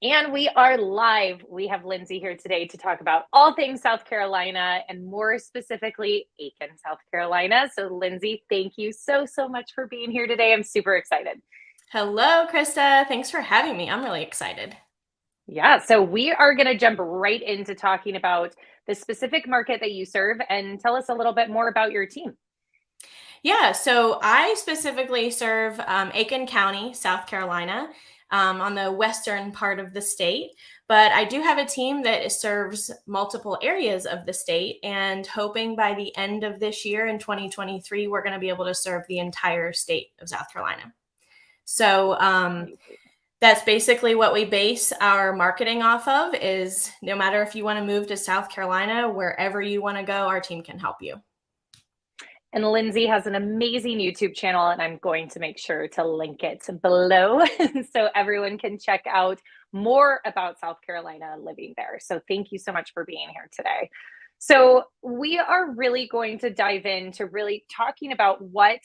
And we are live. We have Lindsey here today to talk about all things South Carolina and more specifically Aiken, South Carolina. So, Lindsey, thank you so much for being here today. I'm super excited. Hello, Christa. Thanks for having me. I'm really excited. Yeah, so we are going to jump right into talking about the specific market that you serve and tell us a little bit more about your team. Yeah, so I specifically serve Aiken County, South Carolina, on the western part of the state. But I do have a team that serves multiple areas of the state, and hoping by the end of this year in 2023, we're going to be able to serve the entire state of South Carolina. So that's basically what we base our marketing off of is no matter if you want to move to South Carolina, wherever you want to go, our team can help you. And Lindsey has an amazing YouTube channel, and I'm going to make sure to link it below so everyone can check out more about South Carolina living there. So thank you so much for being here today. So we are really going to dive into really talking about what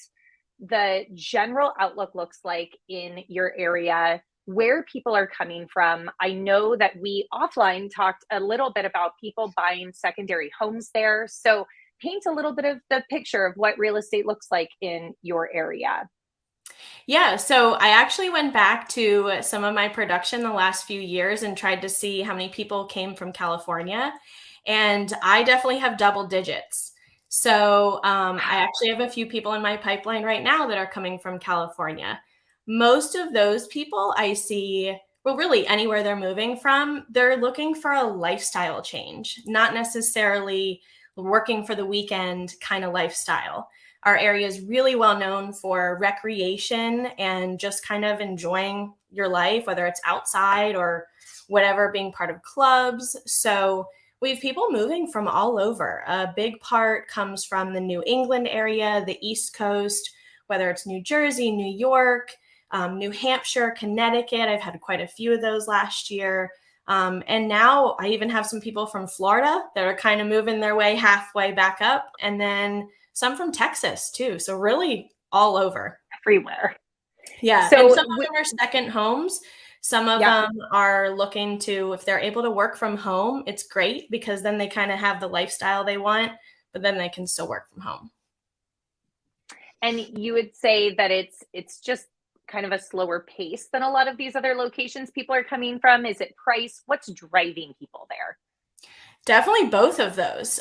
the general outlook looks like in your area, where people are coming from. I know that we offline talked a little bit about people buying secondary homes there. So paint a little bit of the picture of what real estate looks like in your area. Yeah, so I actually went back to some of my production the last few years and tried to see how many people came from California. And I definitely have double digits. So I actually have a few people in my pipeline right now that are coming from California. Most of those people I see, well, really anywhere they're moving from, they're looking for a lifestyle change, not necessarily working for the weekend kind of lifestyle. Our area is really well known for recreation and just kind of enjoying your life, whether it's outside or whatever, being part of clubs. So we have people moving from all over. A big part comes from the New England area, the East Coast, whether it's New Jersey, New York, New Hampshire, Connecticut. I've had quite a few of those last year. And now I even have some people from Florida that are kind of moving their way halfway back up. And then some from Texas too. So really all over. Everywhere. Yeah. And So, some of them are second homes. Some of yeah. them are looking to, if they're able to work from home, it's great because then they kind of have the lifestyle they want, but then they can still work from home. And you would say that it's just kind of a slower pace than a lot of these other locations people are coming from. Is it price? What's driving people there? Definitely both of those.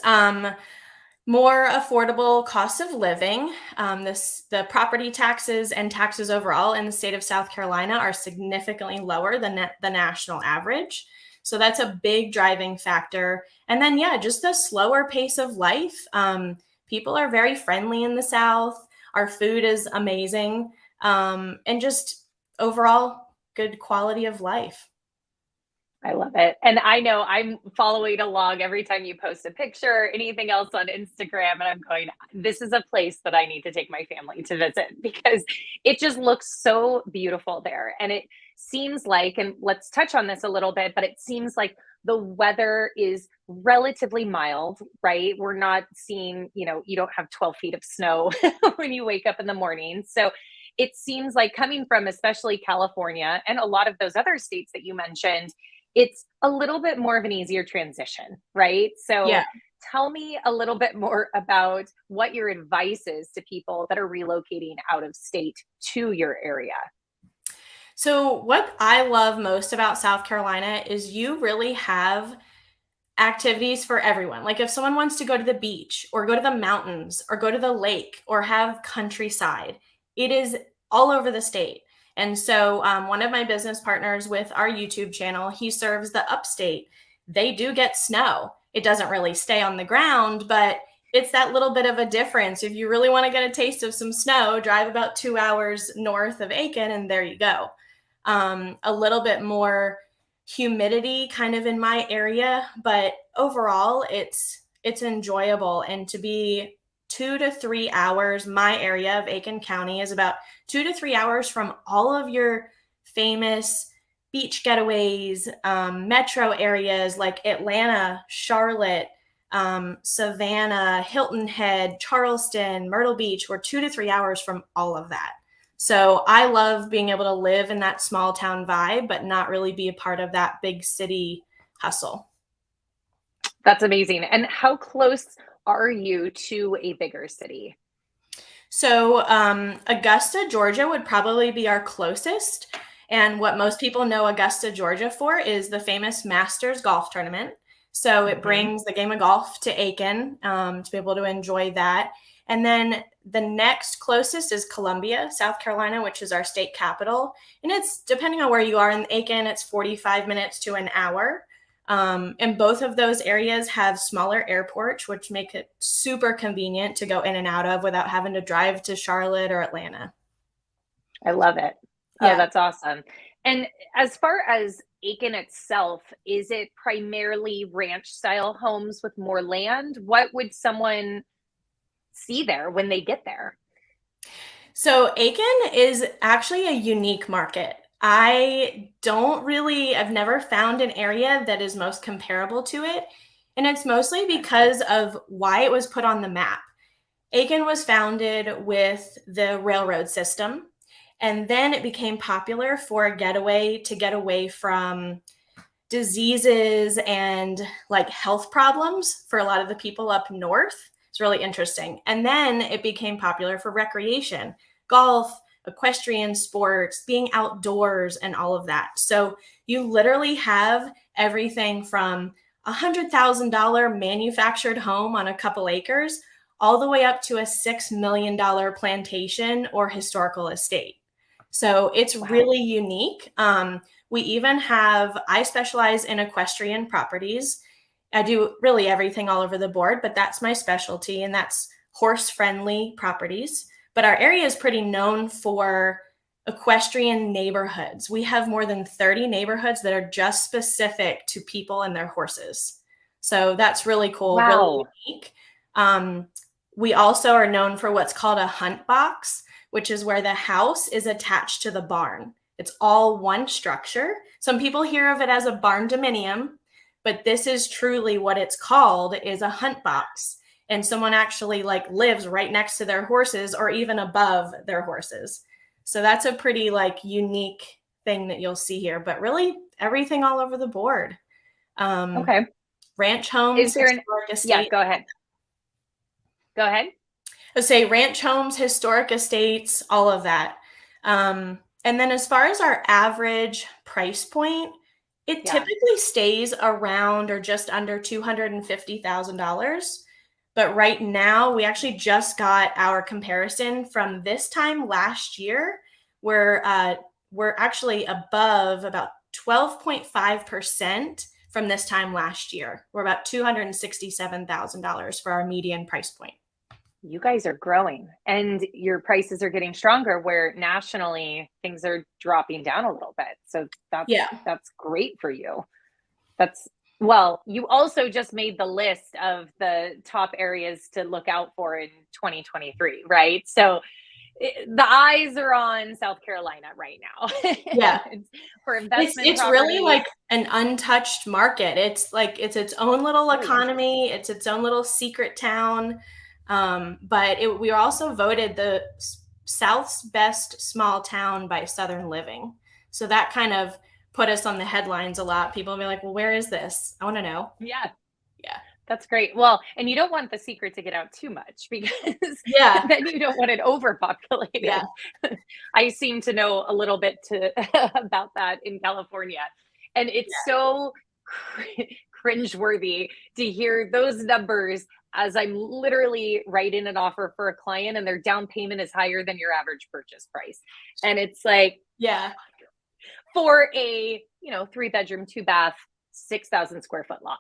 More affordable cost of living. The property taxes and taxes overall in the state of South Carolina are significantly lower than the national average. So that's a big driving factor. And then, yeah, just the slower pace of life. People are very friendly in the South. Our food is amazing. And just overall good quality of life. I love it. And I know I'm following along every time you post a picture or anything else on Instagram. And I'm going, this is a place that I need to take my family to visit because it just looks so beautiful there. And it seems like, and let's touch on this a little bit, but it seems like the weather is relatively mild, right? We're not seeing, you don't have 12 feet of snow when you wake up in the morning. So it seems like coming from especially California and a lot of those other states that you mentioned, it's a little bit more of an easier transition, right? So Yeah. tell me a little bit more about what your advice is to people that are relocating out of state to your area. So, what I love most about South Carolina is you really have activities for everyone. Like, if someone wants to go to the beach or go to the mountains or go to the lake or have countryside, it is all over the state. And so, one of my business partners with our YouTube channel, he serves the upstate. They do get snow. It doesn't really stay on the ground, but it's that little bit of a difference. If you really want to get a taste of some snow, drive about 2 hours north of Aiken, and there you go. A little bit more humidity kind of in my area, but overall it's enjoyable. And to be 2 to 3 hours, my area of Aiken County is about 2 to 3 hours from all of your famous beach getaways, metro areas like Atlanta, Charlotte, Savannah, Hilton Head, Charleston, Myrtle Beach. We're 2 to 3 hours from all of that. So I love being able to live in that small town vibe, but not really be a part of that big city hustle. That's amazing. And how close are you to a bigger city? So Augusta, Georgia would probably be our closest. And what most people know Augusta, Georgia for is the famous Masters golf tournament. So it Mhm. brings the game of golf to Aiken to be able to enjoy that. And then the next closest is Columbia, South Carolina, which is our state capital. And it's, depending on where you are in Aiken, it's 45 minutes to an hour. And both of those areas have smaller airports, which make it super convenient to go in and out of without having to drive to Charlotte or Atlanta. I love it. Oh, Yeah. that's awesome. And as far as Aiken itself, is it primarily ranch style homes with more land? What would someone see there when they get there? So Aiken is actually a unique market. I've never found an area that is most comparable to it. And it's mostly because of why it was put on the map. Aiken was founded with the railroad system, and then it became popular for a getaway to get away from diseases and like health problems for a lot of the people up north. It's really interesting. And then it became popular for recreation, golf, equestrian sports, being outdoors, and all of that. So you literally have everything from $100,000 manufactured home on a couple acres all the way up to a $6 million plantation or historical estate. So it's Wow. really unique. I specialize in equestrian properties. I do really everything all over the board, but that's my specialty, and that's horse friendly properties. But our area is pretty known for equestrian neighborhoods. We have more than 30 neighborhoods that are just specific to people and their horses. So that's really cool, really Wow. unique. We also are known for what's called a hunt box, which is where the house is attached to the barn. It's all one structure. Some people hear of it as a barn dominium, but this is truly what it's called, is a hunt box. And someone actually like lives right next to their horses or even above their horses. So that's a pretty like unique thing that you'll see here, but really everything all over the board. Um, Okay. Ranch homes, Is there an, historic yeah, estates. go ahead. Go ahead. Let's say ranch homes, historic estates, all of that. And then as far as our average price point, it Yeah. typically stays around or just under $250,000. But right now, we actually just got our comparison from this time last year, where we're actually above about 12.5% from this time last year. We're about $267,000 for our median price point. You guys are growing and your prices are getting stronger where nationally things are dropping down a little bit. So Yeah. that's great for you. That's well, you also just made the list of the top areas to look out for in 2023, right? So the eyes are on South Carolina right now. Yeah. For investment It's really properties. like an untouched market. It's like it's its own little Really economy. interesting. It's its own little secret town. We were also voted the South's best small town by Southern Living. So that kind of put us on the headlines a lot. People will be like, "Well, where is this? I want to know." Yeah. Yeah. That's great. Well, and you don't want the secret to get out too much because Yeah. then you don't want it Yeah. overpopulated. I seem to know a little bit to about that in California. And it's so cringeworthy to hear those numbers as I'm literally writing an offer for a client and their down payment is higher than your average purchase price. And it's like Yeah. for a, 3 bedroom, 2 bath, 6,000 square foot lot.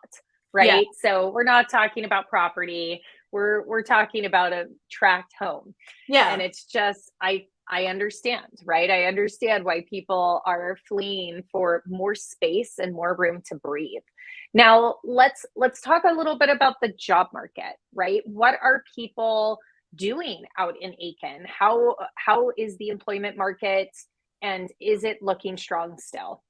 Yeah. Right. So we're not talking about property. We're talking about a tract home. And Yeah. it's just, I understand, right? I understand why people are fleeing for more space and more room to breathe. Now, let's talk a little bit about the job market, right? What are people doing out in Aiken? How is the employment market and is it looking strong still?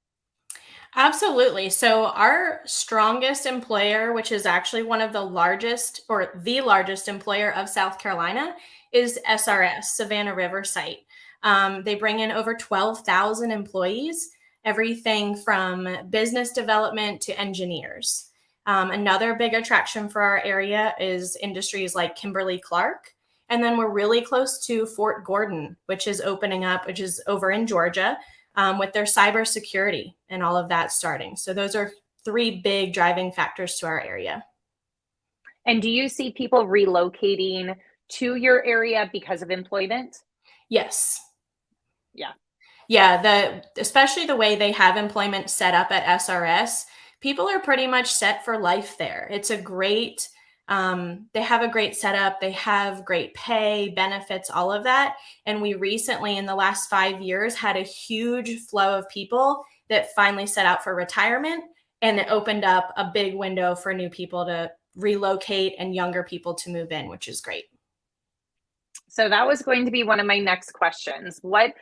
Absolutely. So, our strongest employer, which is actually one of the largest or the largest employer of South Carolina, is SRS, Savannah River Site. They bring in over 12,000 employees, everything from business development to engineers. Another big attraction for our area is industries like Kimberly-Clark. And then we're really close to Fort Gordon, which is opening up, which is over in Georgia, with their cybersecurity and all of that starting. So those are 3 big driving factors to our area. And do you see people relocating to your area because of employment? Yes. Yeah. Yeah, especially the way they have employment set up at SRS, people are pretty much set for life there. It's a great, they have a great setup. They have great pay, benefits, all of that. And we recently, in the last 5 years, had a huge flow of people that finally set out for retirement, and it opened up a big window for new people to relocate and younger people to move in, which is great. So that was going to be one of my next questions. What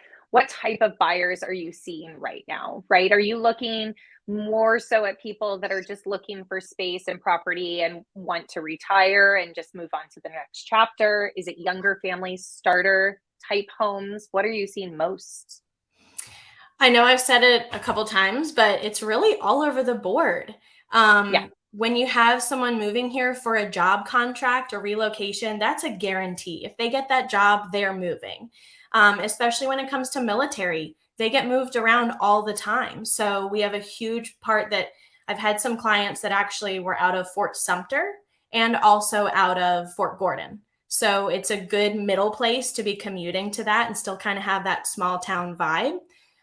type of buyers are you seeing right now, right? Are you looking more so at people that are just looking for space and property and want to retire and just move on to the next chapter? Is it younger families, starter type homes? What are you seeing most? I know I've said it a couple times, but it's really all over the board. Yeah. When you have someone moving here for a job contract or relocation, that's a guarantee. If they get that job, they're moving. Especially when it comes to military, they get moved around all the time. So we have a huge part that I've had some clients that actually were out of Fort Sumter and also out of Fort Gordon. So it's a good middle place to be commuting to that and still kind of have that small town vibe.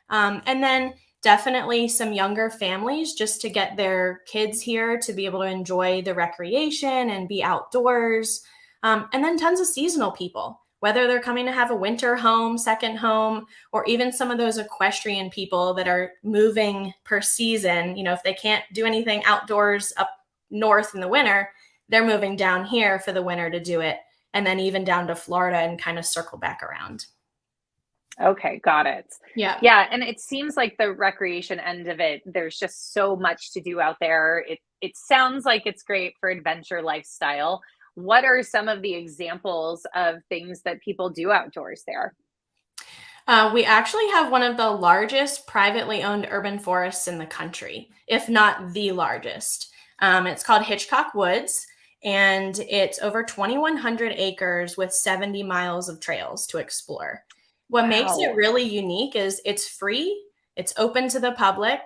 And then definitely some younger families just to get their kids here to be able to enjoy the recreation and be outdoors. And then tons of seasonal people, whether they're coming to have a winter home, second home, or even some of those equestrian people that are moving per season. You know, if they can't do anything outdoors up north in the winter, they're moving down here for the winter to do it. And then even down to Florida and kind of circle back around. Okay, got it. Yeah. Yeah, and it seems like the recreation end of it, there's just so much to do out there. It sounds like it's great for adventure lifestyle. What are some of the examples of things that people do outdoors there? We actually have one of the largest privately owned urban forests in the country, if not the largest. It's called Hitchcock Woods, and it's over 2,100 acres with 70 miles of trails to explore. What makes it Wow. really unique is it's free, it's open to the public,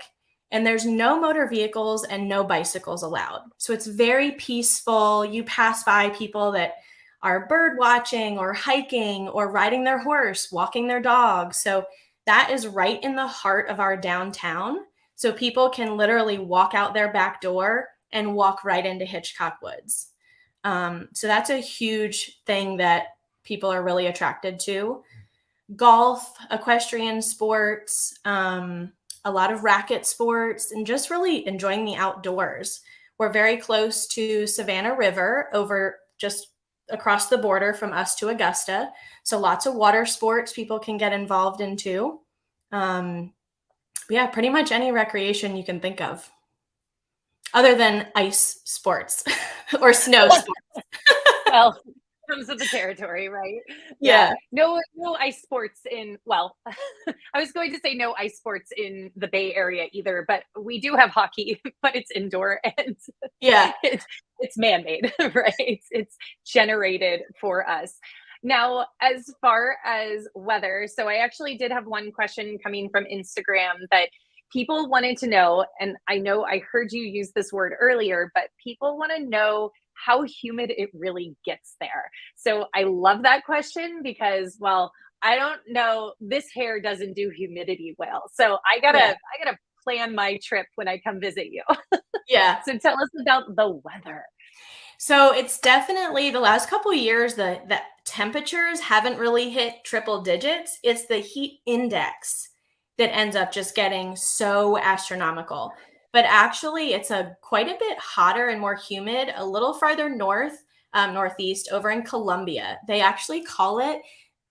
and there's no motor vehicles and no bicycles allowed. So it's very peaceful. You pass by people that are bird watching or hiking or riding their horse, walking their dog. So that is right in the heart of our downtown. So people can literally walk out their back door and walk right into Hitchcock Woods. So that's a huge thing that people are really attracted to. Golf, equestrian sports, a lot of racket sports, and just really enjoying the outdoors. We're very close to Savannah River, over just across the border from us to Augusta. So lots of water sports people can get involved in too. Yeah, pretty much any recreation you can think of, other than ice sports or snow sports. Well, comes with the territory, right? Yeah. No ice sports in, well, I was going to say no ice sports in the Bay Area either, but we do have hockey, but it's indoor and Yeah. it's man-made, right? It's generated for us. Now, as far as weather, so I actually did have one question coming from Instagram that people wanted to know, and I know I heard you use this word earlier, but people want to know how humid it really gets there. So I love that question because, well, I don't know, this hair doesn't do humidity well. So I gotta plan my trip when I come visit you. Yeah. So tell us about the weather. So it's definitely the last couple of years, the temperatures haven't really hit triple digits. It's the heat index that ends up just getting so astronomical. But actually, it's quite a bit hotter and more humid a little farther north, northeast, over in Columbia. They actually call it,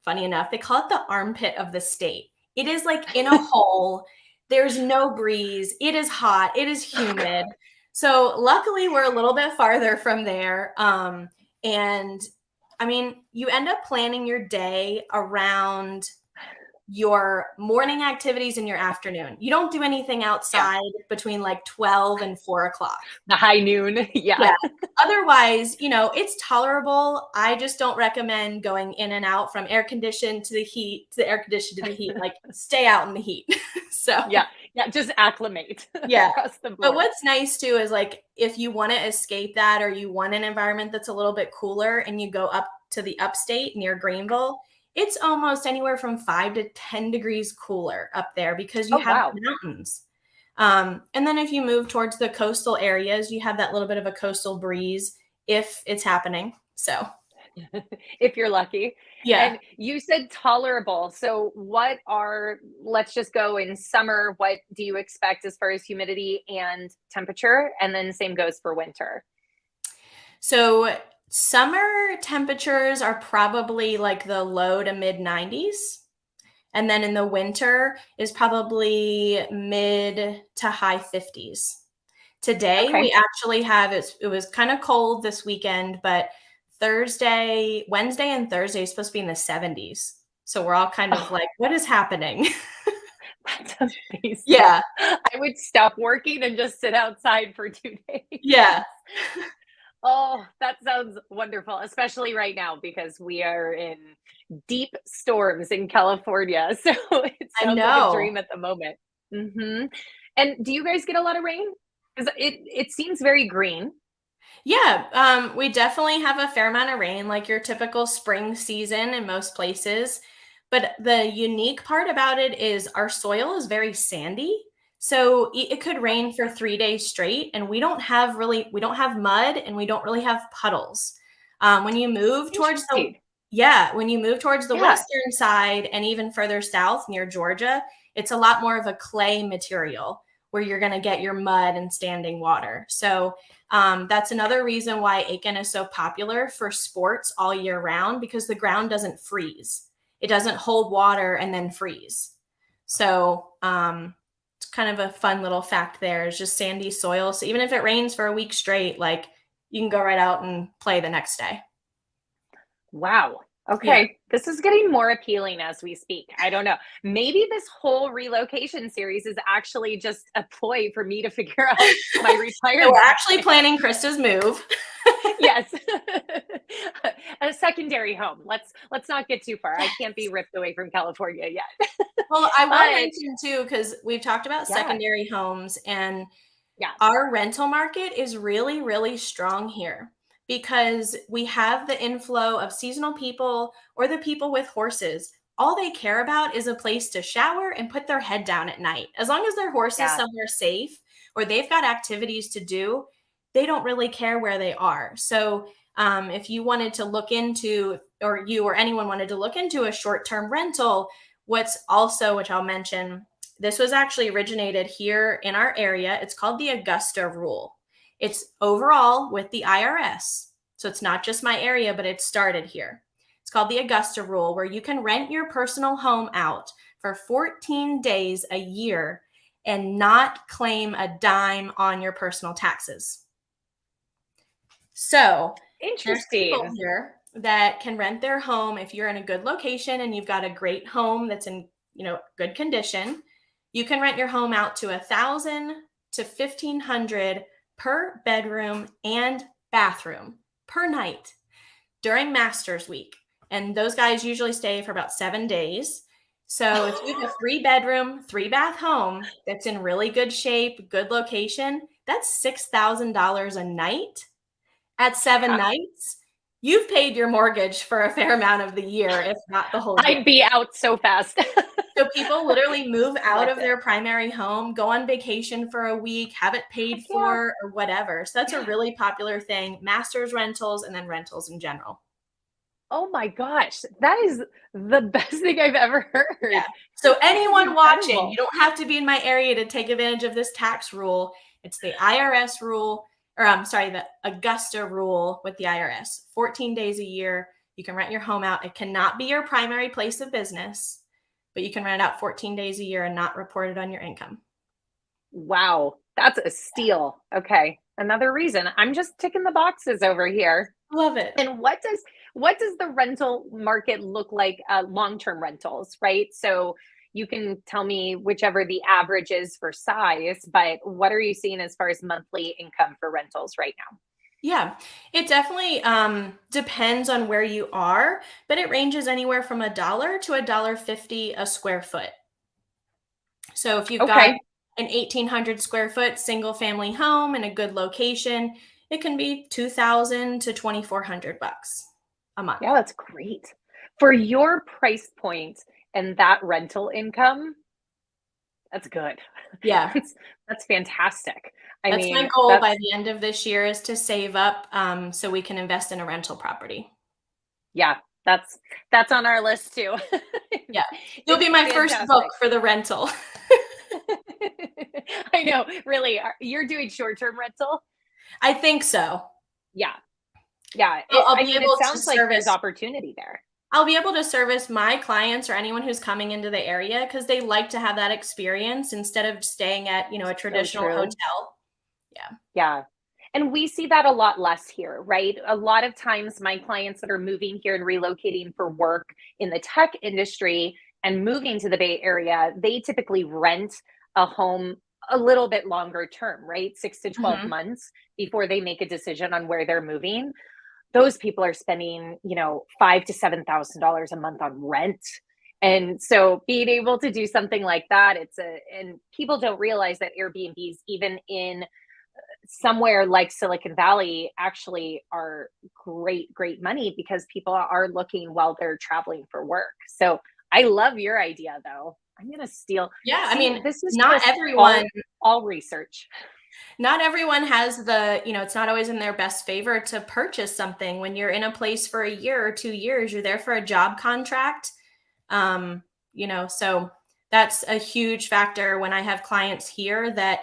funny enough, they call it the armpit of the state. It is like in a hole. There's no breeze. It is hot. It is humid. So luckily, we're a little bit farther from there. And I mean, you end up planning your day around your morning activities and your afternoon. You don't do anything outside between like 12 and 4 o'clock. The high noon. Yeah. Otherwise, it's tolerable. I just don't recommend going in and out from air conditioned to the heat, to the air conditioned to the heat. Like, stay out in the heat. So yeah, just acclimate. Yeah. Across the board. But what's nice too is, like, if you want to escape that, or you want an environment that's a little bit cooler, and you go up to the upstate near Greenville, it's almost anywhere from 5 to 10 degrees cooler up there because you have the mountains. And then if you move towards the coastal areas, you have that little bit of a coastal breeze if it's happening. So if you're lucky. Yeah. And you said tolerable. So let's just go in summer. What do you expect as far as humidity and temperature? And then same goes for winter. So summer temperatures are probably like the low to mid 90s. And then in the winter is probably mid to high 50s. Today, we actually have, it was kind of cold this weekend, but Wednesday and Thursday is supposed to be in the 70s. So we're all kind of like, what is happening? That's amazing. Yeah. I would stop working and just sit outside for 2 days. Yeah. Oh, that sounds wonderful, especially right now because we are in deep storms in California. So it sounds like a dream at the moment. Mm-hmm. And do you guys get a lot of rain? Because it seems very green. Yeah, we definitely have a fair amount of rain, like your typical spring season in most places. But the unique part about it is our soil is very sandy. So it could rain for 3 days straight, and we don't have mud, and we don't really have puddles. When you move towards the western side and even further south near Georgia, it's a lot more of a clay material where you're going to get your mud and standing water. So that's another reason why Aiken is so popular for sports all year round, because the ground doesn't freeze. It doesn't hold water and then freeze. So it's kind of a fun little fact there. It's just sandy soil. So even if it rains for a week straight, like, you can go right out and play the next day. Wow. Okay. This is getting more appealing as we speak. I don't know. Maybe this whole relocation series is actually just a ploy for me to figure out my retirement. We're actually planning Christa's move. Yes. A secondary home. Let's not get too far. I can't be ripped away from California yet. Well, I want to mention too, because we've talked about secondary homes, and our rental market is really, really strong here, because we have the inflow of seasonal people or the people with horses. All they care about is a place to shower and put their head down at night. As long as their horse is somewhere safe or they've got activities to do, they don't really care where they are. So if you wanted to look into, or you or anyone wanted to look into a short-term rental, which I'll mention, this was actually originated here in our area. It's called the Augusta Rule. It's overall with the IRS. So it's not just my area, but it started here. It's called the Augusta Rule, where you can rent your personal home out for 14 days a year and not claim a dime on your personal taxes. So interesting. There's people here that can rent their home if you're in a good location and you've got a great home that's in, good condition. You can rent your home out to $1,000 to $1,500 per bedroom and bathroom per night during Masters Week. And those guys usually stay for about 7 days. So if you have a 3-bedroom, 3-bath home that's in really good shape, good location, that's $6,000 a night. At 7 nights, you've paid your mortgage for a fair amount of the year, if not the whole year. I'd be out so fast. So people literally move out of their primary home, go on vacation for a week, have it paid for, or whatever. So that's a really popular thing. Masters rentals, and then rentals in general. Oh my gosh, that is the best thing I've ever heard. Yeah. So anyone watching, you don't have to be in my area to take advantage of this tax rule. It's the IRS rule, the Augusta Rule with the IRS. 14 days a year, you can rent your home out. It cannot be your primary place of business, but you can rent it out 14 days a year and not report it on your income. Wow, that's a steal. Okay, another reason. I'm just ticking the boxes over here. Love it. And what what does the rental market look like, long-term rentals, right? So you can tell me whichever the average is for size, but what are you seeing as far as monthly income for rentals right now? Yeah, it definitely depends on where you are, but it ranges anywhere from $1 to $1.50 a square foot. So if you've got Okay. an 1,800 square foot single family home in a good location, it can be 2,000 to 2,400 bucks a month. Yeah, that's great. For your price point and that rental income, that's good. Yeah, That's that's fantastic. I that's my mean, goal by that's the end of this year is to save up so we can invest in a rental property. yeah, that's on our list too. Yeah, It's you'll be it's my first book fantastic. for the rental. I know, really. You're doing short-term rental? I think so. Yeah. Yeah. I'll I be mean, it able to sounds like there's service opportunity there. I'll be able to service my clients or anyone who's coming into the area because they like to have that experience instead of staying at, a So traditional true. hotel. Yeah. Yeah. And we see that a lot less here, right? A lot of times, my clients that are moving here and relocating for work in the tech industry and moving to the Bay Area, they typically rent a home a little bit longer term, right? 6 to 12 Mhm. months before they make a decision on where they're moving. Those people are spending, five to $7,000 a month on rent. And so being able to do something like that, and people don't realize that Airbnbs, even in somewhere like Silicon Valley, actually are great, great money because people are looking while they're traveling for work. So I love your idea though. I'm gonna steal. Yeah, I See, mean, this is not just everyone all research. not everyone has it's not always in their best favor to purchase something when you're in a place for a year or 2 years, you're there for a job contract. So that's a huge factor when I have clients here that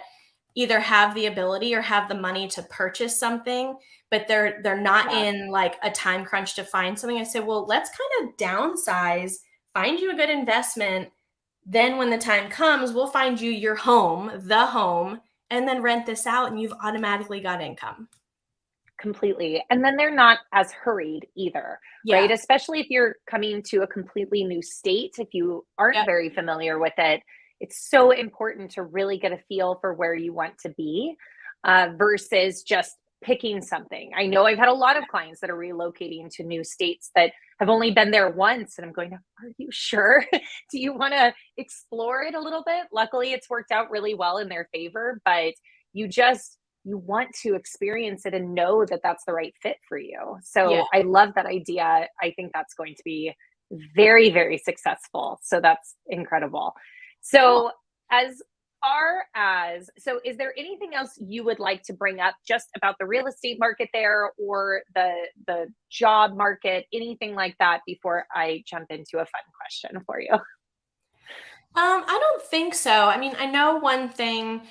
either have the ability or have the money to purchase something, but they're not Yeah. in like a time crunch to find something. I say, well, let's kind of downsize, find you a good investment. Then when the time comes, we'll find you your home, the home, and then rent this out and you've automatically got income. Completely. And then they're not as hurried either, right? Yeah. Especially if you're coming to a completely new state. If you aren't Yep. very familiar with it, it's so important to really get a feel for where you want to be, versus just picking something. I know I've had a lot of clients that are relocating to new states that have only been there once. And I'm going, are you sure? Do you want to explore it a little bit? Luckily, it's worked out really well in their favor, but you just, you want to experience it and know that that's the right fit for you. Yeah. So I love that idea. I think that's going to be very, very successful. So that's incredible. Cool. So, as so is there anything else you would like to bring up just about the real estate market there, or the job market, anything like that before I jump into a fun question for you? I don't think so. I mean, I know one thing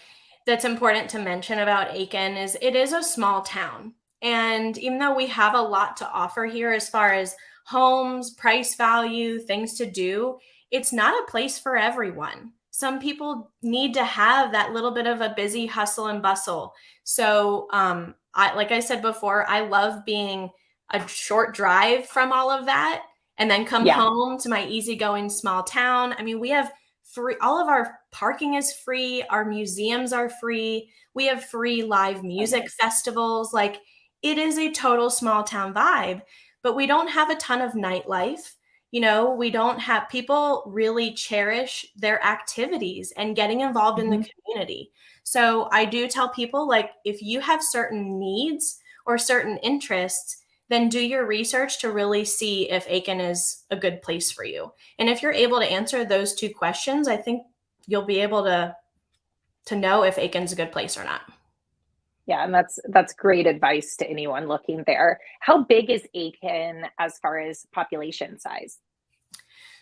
that's important to mention about Aiken is it is a small town. And even though we have a lot to offer here as far as homes, price value, things to do, it's not a place for everyone. Some people need to have that little bit of a busy hustle and bustle. So, like I said before, I love being a short drive from all of that and then come Yeah. home to my easygoing small town. I mean, we have free, all of our parking is free, our museums are free, we have free live Oh, music nice. festivals. Like, it is a total small town vibe, but we don't have a ton of nightlife. We don't have, people really cherish their activities and getting involved in the Mhm. community. So I do tell people, like, if you have certain needs or certain interests, then do your research to really see if Aiken is a good place for you. And if you're able to answer those two questions, I think you'll be able to know if Aiken's a good place or not. Yeah, and that's great advice to anyone looking there. How big is Aiken as far as population size?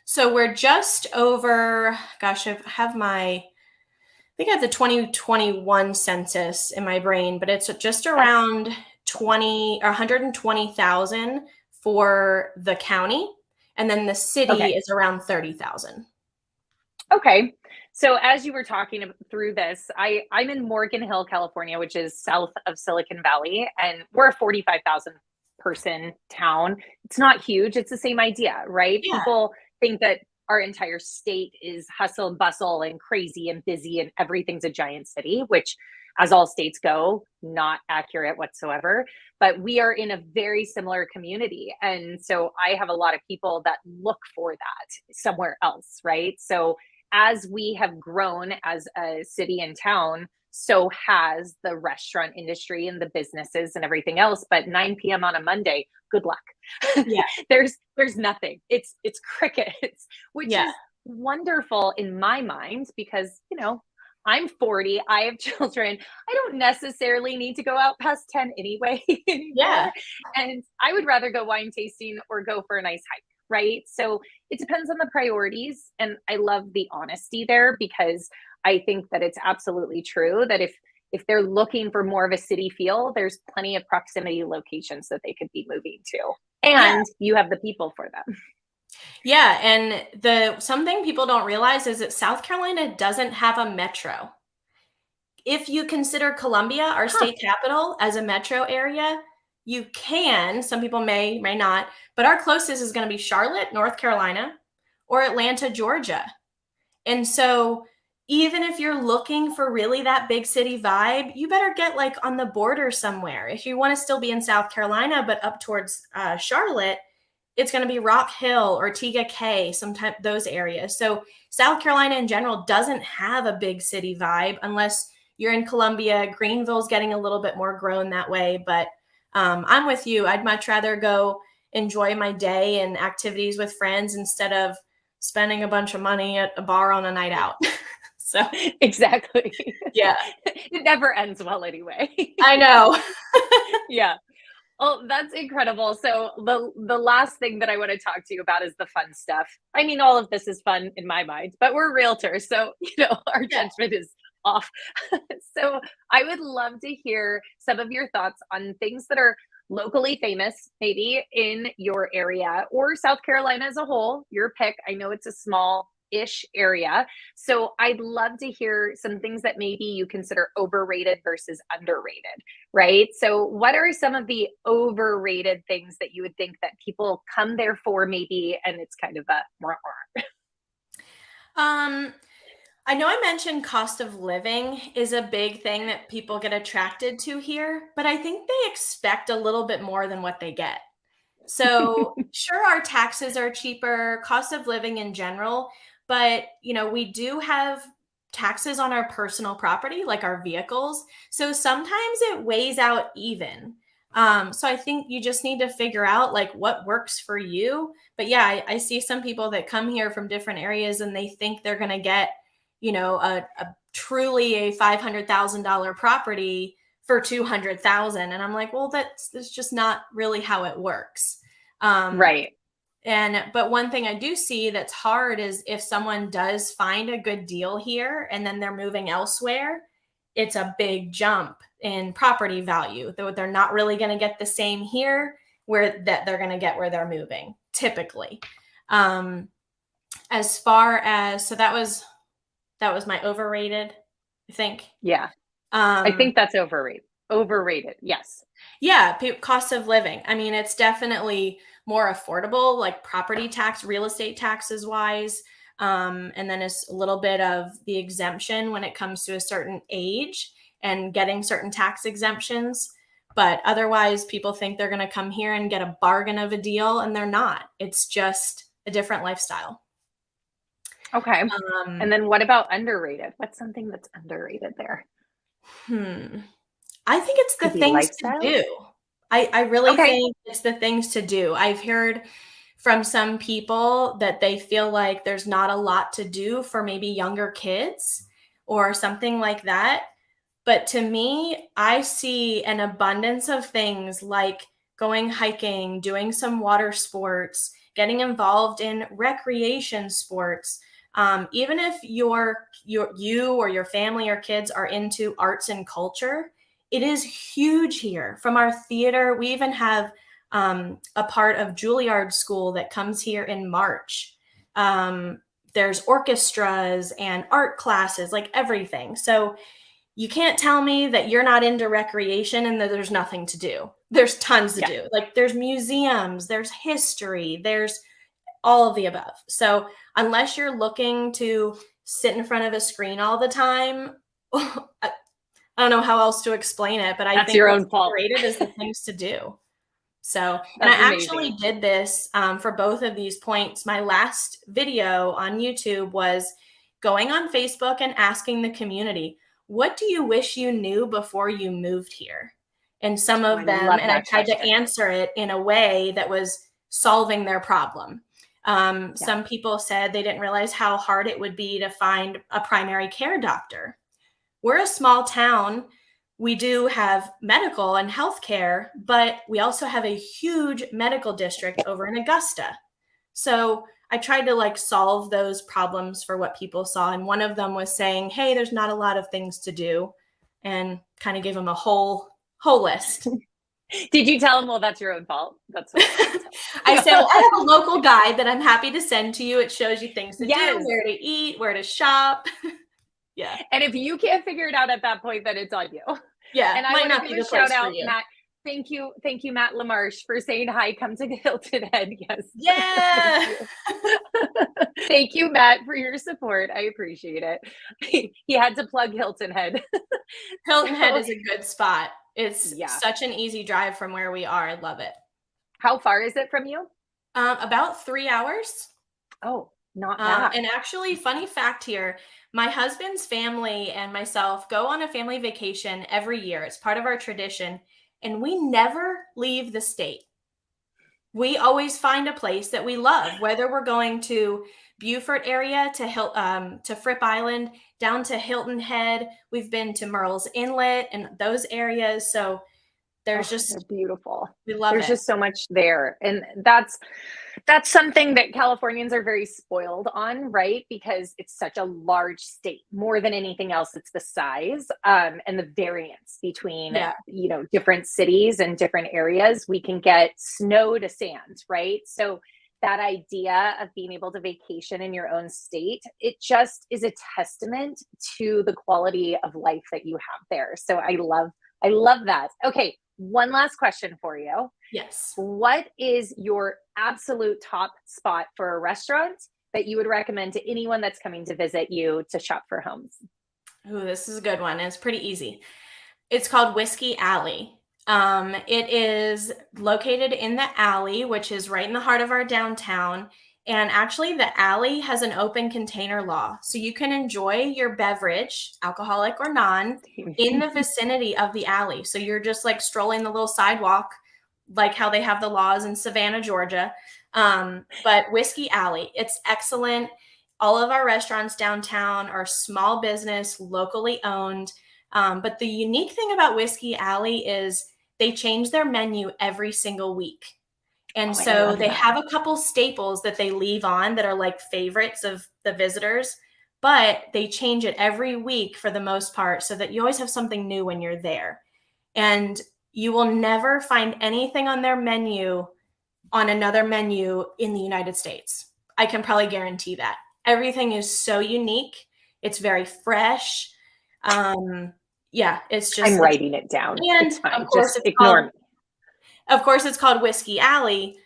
So we're just over, gosh, I think I have the 2021 census in my brain, but it's just That's around 20 or 120,000 for the county. And then the city okay. is around 30,000. Okay. So as you were talking through this, I'm in Morgan Hill, California, which is south of Silicon Valley, and we're a 45,000 person town. It's not huge. It's the same idea, right? Yeah. People think that our entire state is hustle and bustle and crazy and busy and everything's a giant city, which, as all states go, not accurate whatsoever. But we are in a very similar community. And so I have a lot of people that look for that somewhere else, right? So as we have grown as a city and town, so has the restaurant industry and the businesses and everything else. But 9 p.m. on a Monday, good luck. Yeah. there's nothing. It's crickets, which Yeah. is wonderful in my mind because, I'm 40, I have children. I don't necessarily need to go out past 10 anyway anymore. Yeah. And I would rather go wine tasting or go for a nice hike, right? So it depends on the priorities. And I love the honesty there because I think that it's absolutely true that if they're looking for more of a city feel, there's plenty of proximity locations that they could be moving to. And you have the people for them. Yeah, and something people don't realize is that South Carolina doesn't have a metro. If you consider Columbia, our state capital, as a metro area, you can, some people may not, but our closest is going to be Charlotte, North Carolina, or Atlanta, Georgia. And so even if you're looking for really that big city vibe, you better get like on the border somewhere. If you want to still be in South Carolina, but up towards Charlotte, it's going to be Rock Hill or Tega Cay, sometimes those areas. So South Carolina in general doesn't have a big city vibe unless you're in Columbia. Greenville's getting a little bit more grown that way. But I'm with you. I'd much rather go enjoy my day and activities with friends instead of spending a bunch of money at a bar on a night out. So exactly. Yeah. It never ends well anyway. I know. Yeah. Oh, that's incredible. So the last thing that I want to talk to you about is the fun stuff. I mean, all of this is fun in my mind, but we're realtors, so our judgment is off. So I would love to hear some of your thoughts on things that are locally famous, maybe in your area or South Carolina as a whole, your pick. I know it's a small-ish area. So I'd love to hear some things that maybe you consider overrated versus underrated, right? So what are some of the overrated things that you would think that people come there for maybe, and it's kind of a I know I mentioned cost of living is a big thing that people get attracted to here, but I think they expect a little bit more than what they get. So sure, our taxes are cheaper, cost of living in general, but we do have taxes on our personal property, like our vehicles. So sometimes it weighs out even. So I think you just need to figure out like what works for you. But yeah, I see some people that come here from different areas and they think they're going to get, a truly a $500,000 property for 200,000. And I'm like, well, that's just not really how it works. right. But one thing I do see that's hard is if someone does find a good deal here and then they're moving elsewhere, it's a big jump in property value. Though they're not really going to get the same here that they're going to get where they're moving typically. As far as, so that was my overrated, I think. Yeah. I think that's overrated. Overrated. Yes. Yeah. Cost of living. I mean, it's definitely more affordable, like property tax, real estate taxes wise. And then it's a little bit of the exemption when it comes to a certain age and getting certain tax exemptions. But otherwise, people think they're going to come here and get a bargain of a deal, and they're not. It's just a different lifestyle. Okay. And then what about underrated? What's something that's underrated there? I think it's the things to do. I really think it's the things to do. I've heard from some people that they feel like there's not a lot to do for maybe younger kids or something like that. But to me, I see an abundance of things like going hiking, doing some water sports, getting involved in recreation sports. Even if you or your family or kids are into arts and culture, it is huge here. From our theater, we even have a part of Juilliard School that comes here in March. There's orchestras and art classes, like everything. So you can't tell me that you're not into recreation and that there's nothing to do. There's tons to do. Like there's museums, there's history, there's all of the above. So unless you're looking to sit in front of a screen all the time, I don't know how else to explain it, but I That's think your what's own fault. underrated is the things to do. So, and That's I amazing. actually did this for both of these points. My last video on YouTube was going on Facebook and asking the community, what do you wish you knew before you moved here? And some Oh, of I them, love and I that tried to question. answer it in a way that was solving their problem. Some people said they didn't realize how hard it would be to find a primary care doctor. We're a small town. We do have medical and healthcare, but we also have a huge medical district over in Augusta. So I tried to like solve those problems for what people saw. And one of them was saying, hey, there's not a lot of things to do, and kind of gave them a whole list. Did you tell them, well, that's your own fault? That's what I said, well, I have a local guide that I'm happy to send to you. It shows you things to Yes. do, where to eat, where to shop. Yeah. And if you can't figure it out at that point, then it's on you. Yeah. And I Might want not to be give a the place shout for out, you. Matt. Thank you, Matt LaMarche, for saying hi. Come to Hilton Head. Yes. Yeah. Thank you, Matt, for your support. I appreciate it. He had to plug Hilton Head. Hilton Head is a good spot. It's Yeah. such an easy drive from where we are. I love it. How far is it from you? About 3 hours. Oh, not bad. And actually, funny fact here, my husband's family and myself go on a family vacation every year. It's part of our tradition, and we never leave the state. We always find a place that we love, whether we're going to Beaufort area to Fripp Island, down to Hilton Head. We've been to Murrells Inlet and those areas. So there's they're beautiful. we love There's it. just so much there. And that's something that Californians are very spoiled on, right? Because it's such a large state. More than anything else, it's the size and the variance between different cities and different areas. We can get snow to sand, right? So that idea of being able to vacation in your own state, it just is a testament to the quality of life that you have there. So I love that. Okay, one last question for you. Yes. What is your absolute top spot for a restaurant that you would recommend to anyone that's coming to visit you to shop for homes? Ooh, this is a good one. It's pretty easy. It's called Whiskey Alley. It is located in the alley, which is right in the heart of our downtown. And actually, the alley has an open container law. So you can enjoy your beverage, alcoholic or non, in the vicinity of the alley. So you're just like strolling the little sidewalk, like how they have the laws in Savannah, Georgia. But Whiskey Alley, it's excellent. All of our restaurants downtown are small business, locally owned. But the unique thing about Whiskey Alley is they change their menu every single week. And so they have a couple staples that they leave on that are like favorites of the visitors, but they change it every week for the most part so that you always have something new when you're there. And you will never find anything on their menu on another menu in the United States. I can probably guarantee that. Everything is so unique. It's very fresh. It's just I'm writing it down. And it's fine. Of course, just ignore me. Of course, it's called Whiskey Alley.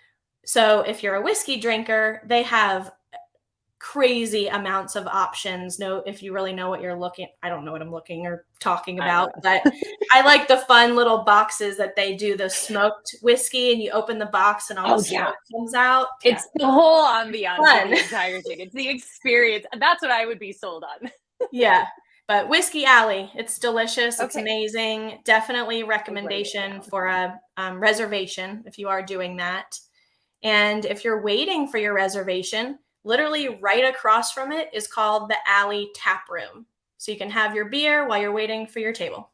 So if you're a whiskey drinker, they have crazy amounts of options. If you really know what you're looking, I don't know what I'm looking or talking about, but I like the fun little boxes that they do, the smoked whiskey, and you open the box and all the smoke comes out. It's the whole ambiance of the entire thing. It's the experience. That's what I would be sold on. Yeah. But Whiskey Alley, it's delicious. It's amazing. Definitely recommendation for a reservation if you are doing that. And if you're waiting for your reservation, literally right across from it is called the Alley Tap Room. So you can have your beer while you're waiting for your table.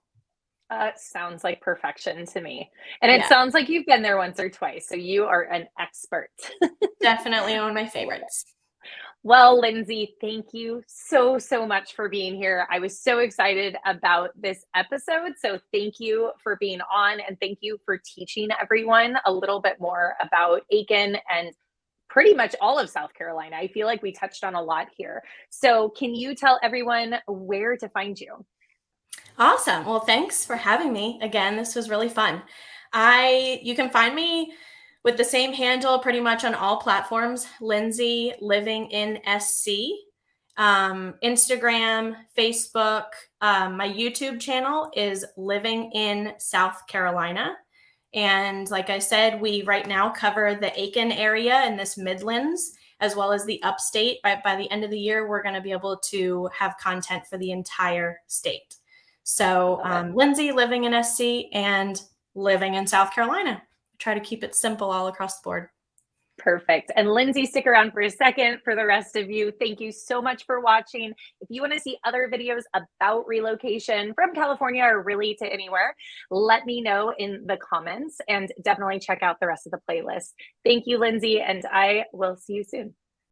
Sounds like perfection to me. And it sounds like you've been there once or twice. So you are an expert. Definitely one of my favorites. Well, Lindsey, thank you so much for being here. I was so excited about this episode. So thank you for being on, and thank you for teaching everyone a little bit more about Aiken and pretty much all of South Carolina. I feel like we touched on a lot here. So can you tell everyone where to find you? Awesome. Well, thanks for having me again. This was really fun. You can find me with the same handle pretty much on all platforms, Lindsey Living in SC, Instagram, Facebook. My YouTube channel is Living in South Carolina. And like I said, we right now cover the Aiken area in this Midlands, as well as the upstate. By the end of the year, we're going to be able to have content for the entire state. So Lindsey living in SC and living in South Carolina. Try to keep it simple all across the board. Perfect. And Lindsey, stick around for a second. For the rest of you, thank you so much for watching. If you want to see other videos about relocation from California or really to anywhere, let me know in the comments, and definitely check out the rest of the playlist. Thank you, Lindsey, and I will see you soon.